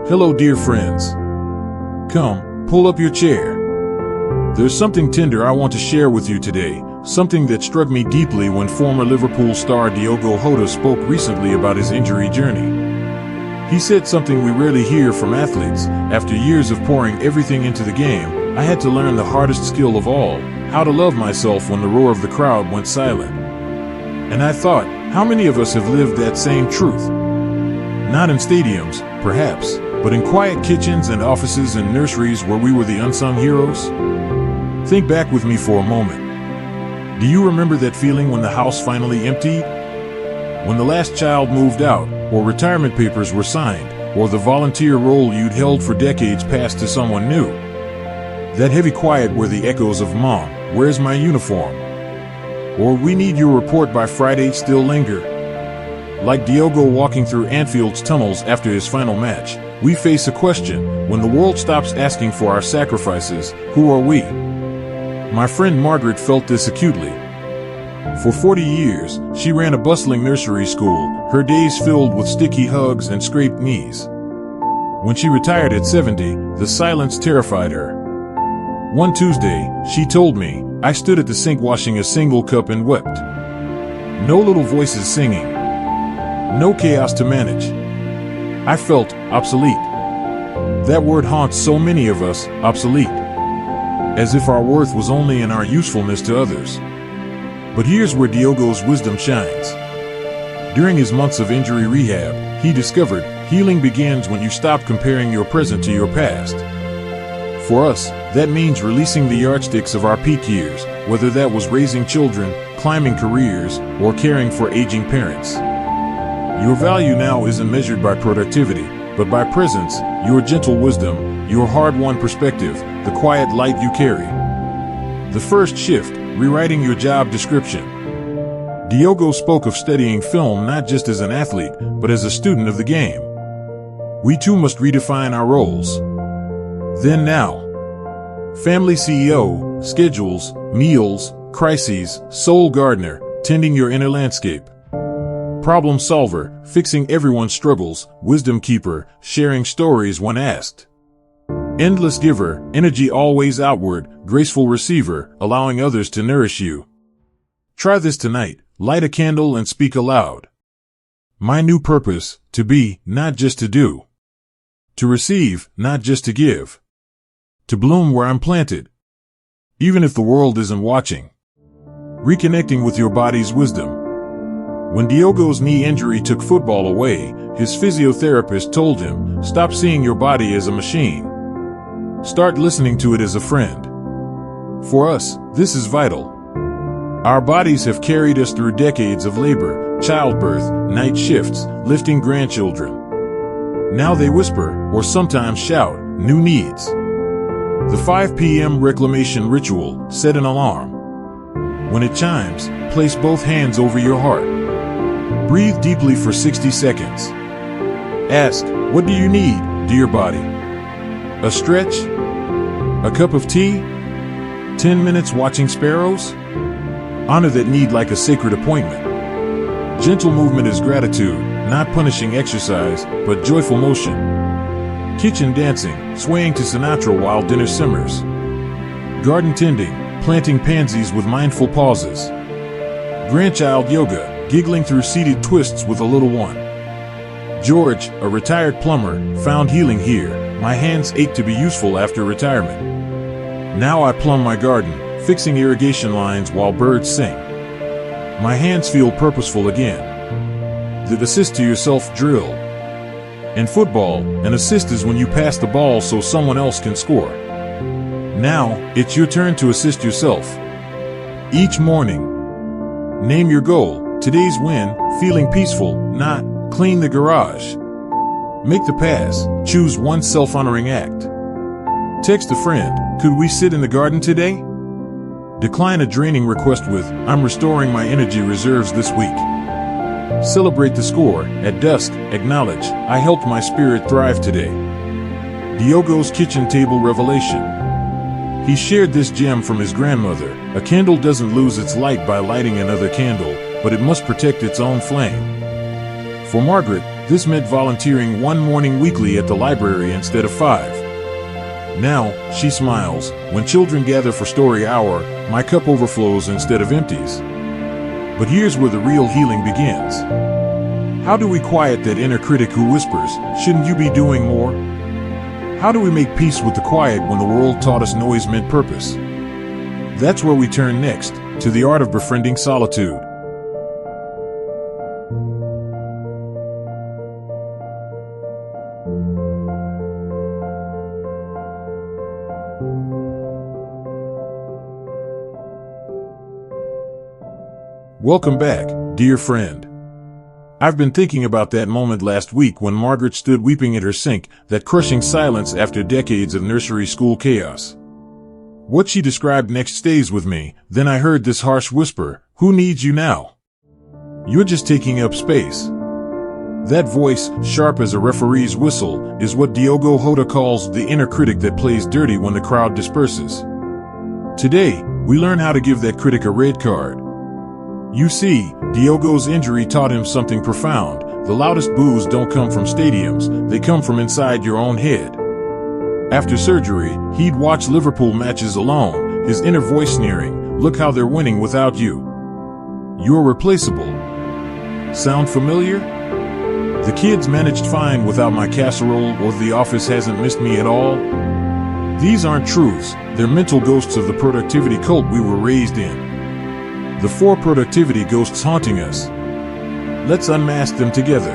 Hello, dear friends. Come, pull up your chair. There's something tender I want to share with you today, something that struck me deeply when former Liverpool star Diogo Jota spoke recently about his injury journey. He said something we rarely hear from athletes. After years of pouring everything into the game, I had to learn the hardest skill of all, how to love myself when the roar of the crowd went silent. And I thought, how many of us have lived that same truth? Not in stadiums, perhaps, but in quiet kitchens and offices and nurseries where we were the unsung heroes. Think back with me for a moment. Do you remember that feeling when the house finally emptied? When the last child moved out, or retirement papers were signed, or the volunteer role you'd held for decades passed to someone new? That heavy quiet where the echoes of "Mom, where's my uniform?" or "We need your report by Friday" still linger. Like Diogo walking through Anfield's tunnels after his final match, we face a question: when the world stops asking for our sacrifices, who are we? My friend Margaret felt this acutely. For 40 years, she ran a bustling nursery school, her days filled with sticky hugs and scraped knees. When she retired at 70, the silence terrified her. One Tuesday, she told me, "I stood at the sink washing a single cup and wept. No little voices singing. No chaos to manage. I felt obsolete." That word haunts so many of us, obsolete. As if our worth was only in our usefulness to others. But here's where Diogo's wisdom shines. During his months of injury rehab, he discovered healing begins when you stop comparing your present to your past. For us, that means releasing the yardsticks of our peak years, whether that was raising children, climbing careers, or caring for aging parents. Your value now isn't measured by productivity, but by presence, your gentle wisdom, your hard-won perspective, the quiet light you carry. The first shift, rewriting your job description. Diogo spoke of studying film not just as an athlete, but as a student of the game. We too must redefine our roles. Then now. Family CEO, schedules, meals, crises, soul gardener, tending your inner landscape. Problem solver, fixing everyone's struggles, wisdom keeper, sharing stories when asked. Endless giver, energy always outward, graceful receiver, allowing others to nourish you. Try this tonight, light a candle and speak aloud. My new purpose, to be, not just to do. To receive, not just to give. To bloom where I'm planted. Even if the world isn't watching. Reconnecting with your body's wisdom. When Diogo's knee injury took football away, his physiotherapist told him, stop seeing your body as a machine. Start listening to it as a friend. For us, this is vital. Our bodies have carried us through decades of labor, childbirth, night shifts, lifting grandchildren. Now they whisper, or sometimes shout, new needs. The 5 p.m. reclamation ritual, set an alarm. When it chimes, place both hands over your heart. Breathe deeply for 60 seconds. Ask, what do you need, dear body? A stretch? A cup of tea? 10 minutes watching sparrows? Honor that need like a sacred appointment. Gentle movement is gratitude, not punishing exercise, but joyful motion. Kitchen dancing, swaying to Sinatra while dinner simmers. Garden tending, planting pansies with mindful pauses. Grandchild yoga, giggling through seated twists with a little one. George, a retired plumber, found healing here. My hands ache to be useful after retirement. Now I plumb my garden, fixing irrigation lines while birds sing. My hands feel purposeful again. The assist to yourself drill. In football, an assist is when you pass the ball so someone else can score. Now, it's your turn to assist yourself. Each morning, name your goal. Today's win, feeling peaceful, not clean the garage. Make the pass, choose one self-honoring act. Text a friend, could we sit in the garden today? Decline a draining request with, I'm restoring my energy reserves this week. Celebrate the score, at dusk, acknowledge, I helped my spirit thrive today. Diogo's kitchen table revelation. He shared this gem from his grandmother, a candle doesn't lose its light by lighting another candle, but it must protect its own flame. For Margaret, This meant volunteering one morning weekly at the library instead of 5. Now, she smiles. When children gather for story hour, my cup overflows instead of empties. But here's where the real healing begins. How do we quiet that inner critic who whispers, "Shouldn't you be doing more?" How do we make peace with the quiet when the world taught us noise meant purpose? That's where we turn next, to the art of befriending solitude. Welcome back, dear friend. I've been thinking about that moment last week when Margaret stood weeping at her sink, that crushing silence after decades of nursery school chaos. What she described next stays with me. Then I heard this harsh whisper, "Who needs you now? You're just taking up space." That voice, sharp as a referee's whistle, is what Diogo Jota calls the inner critic that plays dirty when the crowd disperses. Today, we learn how to give that critic a red card. You see, Diogo's injury taught him something profound. The loudest boos don't come from stadiums, they come from inside your own head. After surgery, he'd watch Liverpool matches alone, his inner voice sneering, "Look how they're winning without you. You're replaceable." Sound familiar? The kids managed fine without my casserole, or the office hasn't missed me at all. These aren't truths, they're mental ghosts of the productivity cult we were raised in. The 4 productivity ghosts haunting us. Let's unmask them together.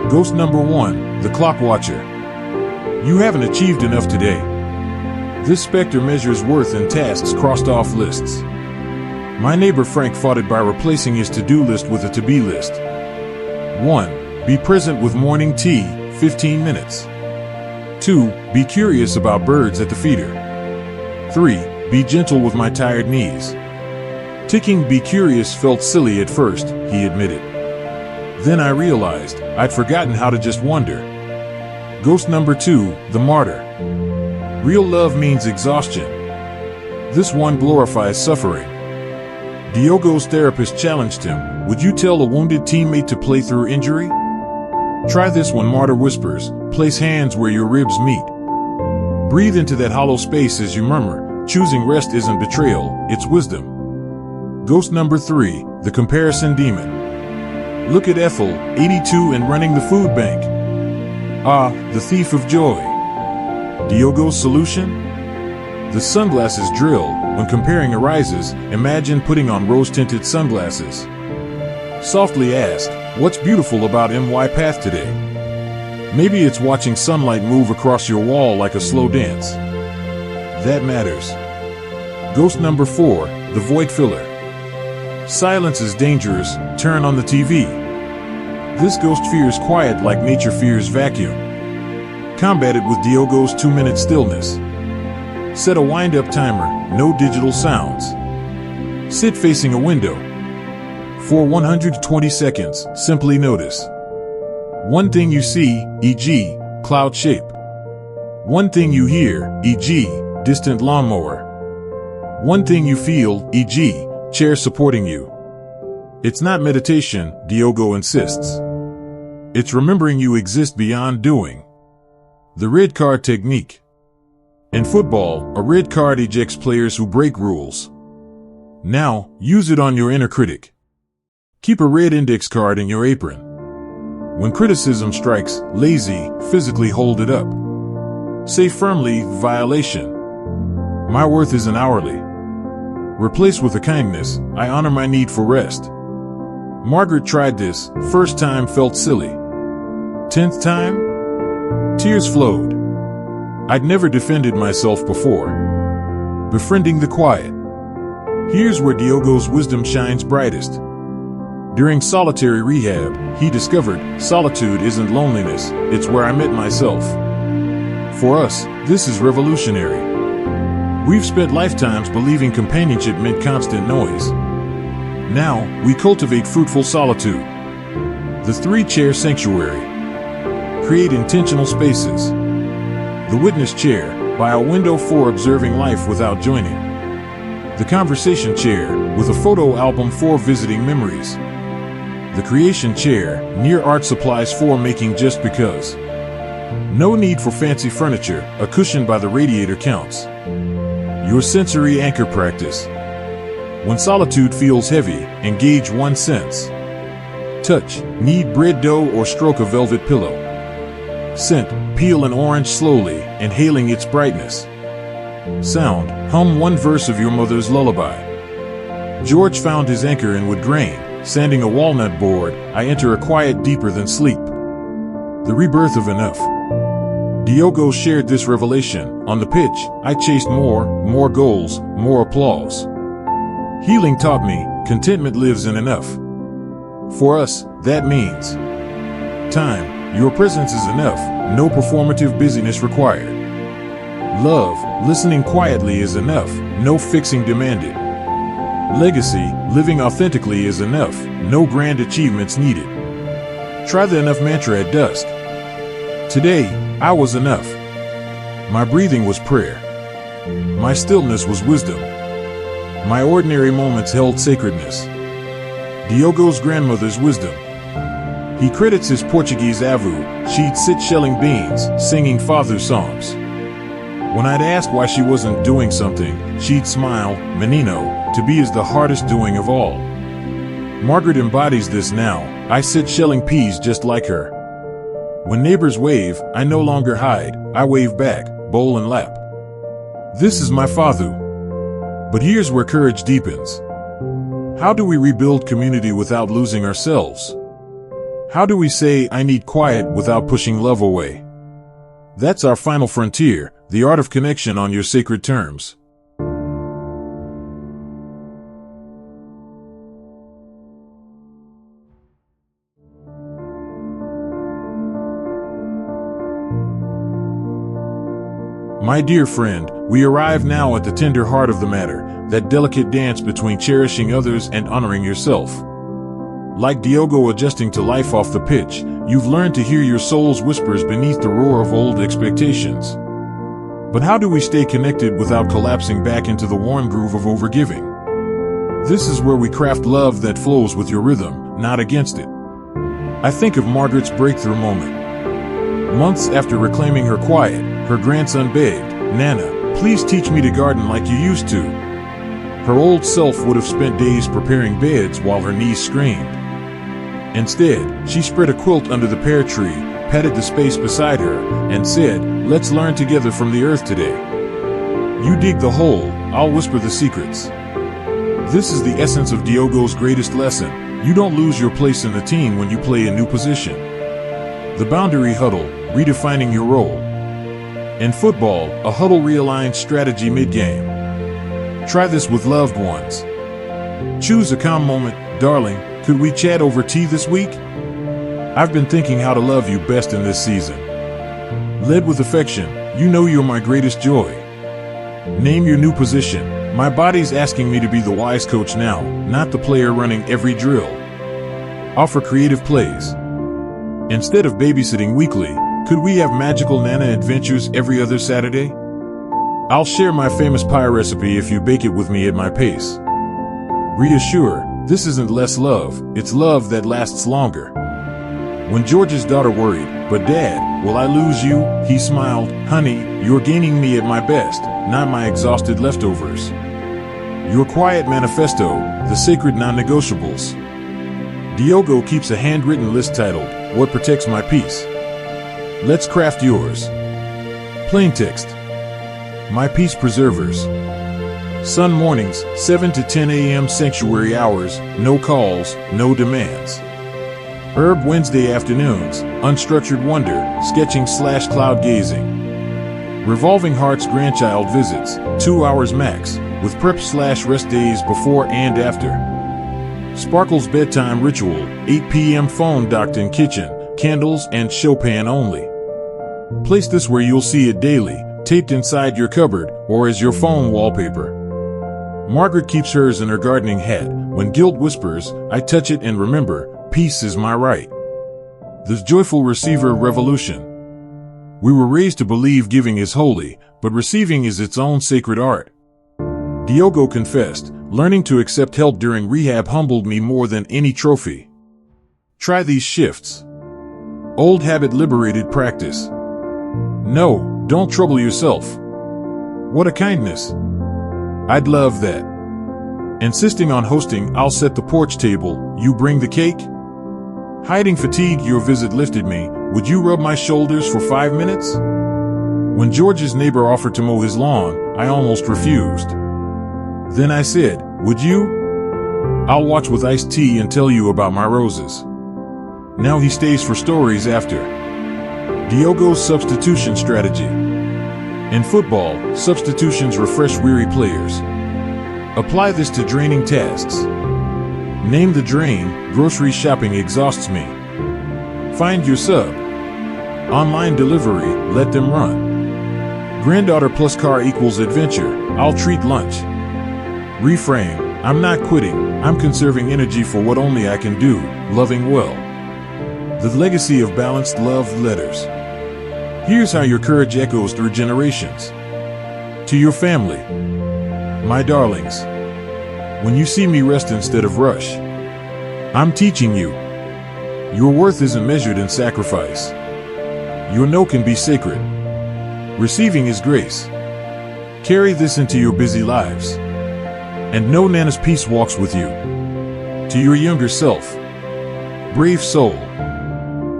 Ghost number 1, the clock watcher. You haven't achieved enough today. This specter measures worth in tasks crossed off lists. My neighbor Frank fought it by replacing his to-do list with a to-be list. 1. Be present with morning tea, 15 minutes. 2. Be curious about birds at the feeder. 3. Be gentle with my tired knees. Ticking "be curious" felt silly at first, he admitted. Then I realized I'd forgotten how to just wonder. Ghost number 2, the martyr. Real love means exhaustion. This one glorifies suffering. Diogo's therapist challenged him, "Would you tell a wounded teammate to play through injury?" Try this when martyr whispers, place hands where your ribs meet. Breathe into that hollow space as you murmur, choosing rest isn't betrayal, it's wisdom. Ghost number 3, the comparison demon. Look at Ethel, 82 and running the food bank. Ah, the thief of joy. Diogo's solution? The sunglasses drill. When comparing arises, imagine putting on rose-tinted sunglasses. Softly ask, what's beautiful about MY Path today? Maybe it's watching sunlight move across your wall like a slow dance. That matters. Ghost number 4, the void filler. Silence is dangerous, turn on the TV. This ghost fears quiet like nature fears vacuum. Combat it with Diogo's 2-minute stillness. Set a wind-up timer, no digital sounds. Sit facing a window. For 120 seconds, simply notice. One thing you see, e.g., cloud shape. One thing you hear, e.g., distant lawnmower. One thing you feel, e.g., chair supporting you. It's not meditation, Diogo insists. It's remembering you exist beyond doing. The red card technique. In football, a red card ejects players who break rules. Now, use it on your inner critic. Keep a red index card in your apron. When criticism strikes, lazy, physically hold it up. Say firmly, violation. My worth isn't hourly. Replace with a kindness, I honor my need for rest. Margaret tried this, first time felt silly. 10th time? Tears flowed. I'd never defended myself before. Befriending the quiet. Here's where Diogo's wisdom shines brightest. During solitary rehab, he discovered solitude isn't loneliness, it's where I met myself. For us, this is revolutionary. We've spent lifetimes believing companionship meant constant noise. Now, we cultivate fruitful solitude. The 3-chair sanctuary. Create intentional spaces. The witness chair, by a window for observing life without joining. The conversation chair, with a photo album for visiting memories. The creation chair, near art supplies for making just because. No need for fancy furniture, a cushion by the radiator counts. Your sensory anchor practice. When solitude feels heavy, engage one sense. Touch, knead bread dough or stroke a velvet pillow. Scent, peel an orange slowly, inhaling its brightness. Sound, hum one verse of your mother's lullaby. George found his anchor in wood grain, sanding a walnut board, I enter a quiet deeper than sleep. The rebirth of enough. Diogo shared this revelation. On the pitch, I chased more goals, more applause. Healing taught me, contentment lives in enough. For us, that means time, your presence is enough, no performative busyness required. Love, listening quietly is enough, no fixing demanded. Legacy, living authentically is enough, no grand achievements needed. Try the enough mantra at dusk. Today, I was enough. My breathing was prayer. My stillness was wisdom. My ordinary moments held sacredness. Diogo's grandmother's wisdom. He credits his Portuguese avô. She'd sit shelling beans, singing father songs. When I'd ask why she wasn't doing something, she'd smile, Menino, to be is the hardest doing of all. Margaret embodies this now. I sit shelling peas just like her. When neighbors wave, I no longer hide, I wave back, bowl and lap. This is my father. But here's where courage deepens. How do we rebuild community without losing ourselves? How do we say, I need quiet without pushing love away? That's our final frontier, the art of connection on your sacred terms. My dear friend, we arrive now at the tender heart of the matter, that delicate dance between cherishing others and honoring yourself. Like Diogo adjusting to life off the pitch, you've learned to hear your soul's whispers beneath the roar of old expectations. But how do we stay connected without collapsing back into the warm groove of overgiving? This is where we craft love that flows with your rhythm, not against it. I think of Margaret's breakthrough moment. Months after reclaiming her quiet, her grandson begged, Nana, please teach me to garden like you used to. Her old self would have spent days preparing beds while her knees screamed. Instead, she spread a quilt under the pear tree, patted the space beside her, and said, let's learn together from the earth today. You dig the hole, I'll whisper the secrets. This is the essence of Diogo's greatest lesson. You don't lose your place in the team when you play a new position. The boundary huddle, redefining your role. In football, a huddle realigns strategy mid-game. Try this with loved ones. Choose a calm moment. Darling, could we chat over tea this week? I've been thinking how to love you best in this season. Led with affection, you know you're my greatest joy. Name your new position. My body's asking me to be the wise coach now, not the player running every drill. Offer creative plays. Instead of babysitting weekly, could we have magical Nana adventures every other Saturday? I'll share my famous pie recipe if you bake it with me at my pace. Reassure, this isn't less love, it's love that lasts longer. When George's daughter worried, but Dad, will I lose you? He smiled, honey, you're gaining me at my best, not my exhausted leftovers. Your quiet manifesto, the sacred non-negotiables. Diogo keeps a handwritten list titled, What Protects My Peace? Let's craft yours. Plain text. My peace preservers. Sun mornings, 7 to 10 a.m. sanctuary hours, no calls, no demands. Herb Wednesday afternoons, unstructured wonder, sketching/cloud gazing. Revolving Hearts grandchild visits, 2 hours max, with prep/rest days before and after. Sparkle's bedtime ritual, 8 p.m. phone docked in kitchen, candles and Chopin only. Place this where you'll see it daily, taped inside your cupboard or as your phone wallpaper. Margaret keeps hers in her gardening hat. When guilt whispers, I touch it and remember, peace is my right. The joyful receiver revolution. We were raised to believe giving is holy, but receiving is its own sacred art. Diogo confessed, learning to accept help during rehab humbled me more than any trophy. Try these shifts. Old habit liberated practice. No, don't trouble yourself. What a kindness. I'd love that. Insisting on hosting, I'll set the porch table, you bring the cake? Hiding fatigue, your visit lifted me, would you rub my shoulders for 5 minutes? When George's neighbor offered to mow his lawn, I almost refused. Then I said, would you? I'll watch with iced tea and tell you about my roses. Now he stays for stories after. Diogo's substitution strategy. In football, substitutions refresh weary players. Apply this to draining tasks. Name the drain, grocery shopping exhausts me. Find your sub. Online delivery, let them run. Granddaughter plus car equals adventure, I'll treat lunch. Reframe, I'm not quitting, I'm conserving energy for what only I can do, loving well. The legacy of balanced love letters. Here's how your courage echoes through generations. To your family. My darlings. When you see me rest instead of rush, I'm teaching you. Your worth isn't measured in sacrifice. Your no can be sacred. Receiving is grace. Carry this into your busy lives. And know Nana's peace walks with you. To your younger self. Brave soul.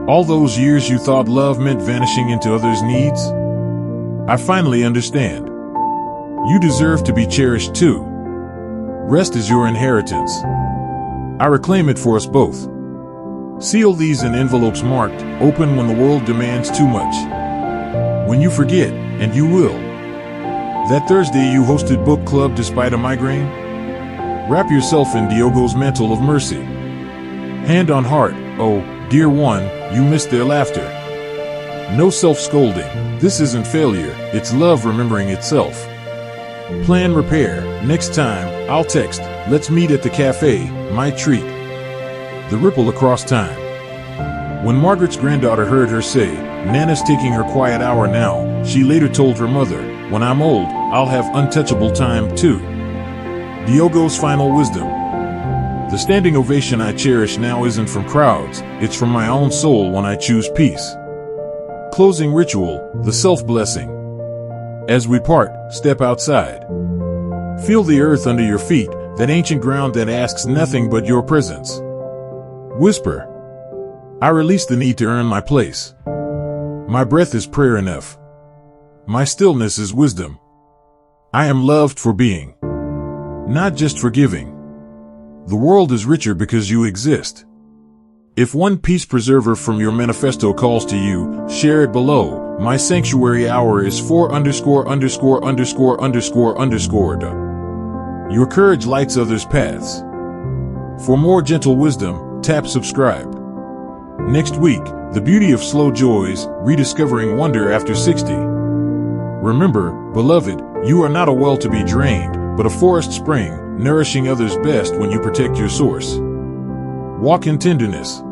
All those years you thought love meant vanishing into others' needs? I finally understand. You deserve to be cherished too. Rest is your inheritance. I reclaim it for us both. Seal these in envelopes marked, open when the world demands too much. When you forget, and you will. That Thursday you hosted book club despite a migraine? Wrap yourself in Diogo's mantle of mercy. Hand on heart, oh, dear one, you missed their laughter. No self-scolding. This isn't failure, it's love remembering itself. Plan repair. Next time, I'll text, let's meet at the cafe, my treat. The ripple across time. When Margaret's granddaughter heard her say, Nana's taking her quiet hour now, she later told her mother, when I'm old, I'll have untouchable time too. Diogo's final wisdom. The standing ovation I cherish now isn't from crowds, it's from my own soul when I choose peace. Closing ritual, the self-blessing. As we part, step outside. Feel the earth under your feet, that ancient ground that asks nothing but your presence. Whisper. I release the need to earn my place. My breath is prayer enough. My stillness is wisdom. I am loved for being, not just for giving. The world is richer because you exist. If one peace preserver from your manifesto calls to you, share it below. My sanctuary hour is 4________. Your courage lights others' paths. For more gentle wisdom, tap subscribe. Next week, the beauty of slow joys, rediscovering wonder after 60. Remember, beloved, you are not a well to be drained, but a forest spring, nourishing others best when you protect your source. Walk in tenderness.